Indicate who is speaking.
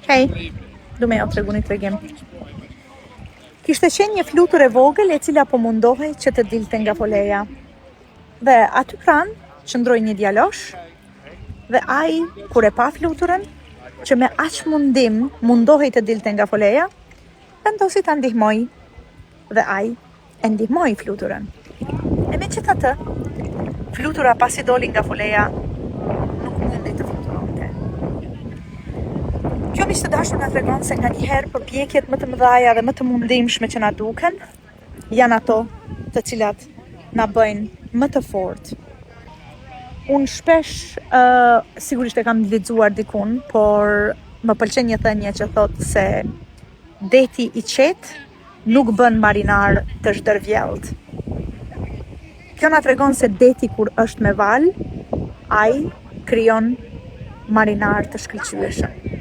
Speaker 1: Hej, du me o tregu një tregim. Kishte qenë një flutur e vogël e cila po mundohej që të dilte nga foleja. Dhe aty pranë qëndroi një djalosh dhe ai, kur e pa fluturën, që me aq mundim mundohej të dilte nga foleja, vendosi ta ndihmoj dhe ai e ndihmoi fluturën. E megjithatë, flutura pasi doli nga foleja nuk mundi të fluturonte. Kjo miq të dashur na tregon se nganjëherë përpjekjet më të mëdha dhe më të mundimshme që na duken janë ato të cilat na bëjnë më të fortë. Unë shpesh sigurisht e kam lexuar dikun, por më pëlqen një thënie që thotë se deti i qetë nuk bën marinar të zhdërvjellët. Kjo na tregon se deti kur është me val, ai krijon marinar të shkëlqyeshëm.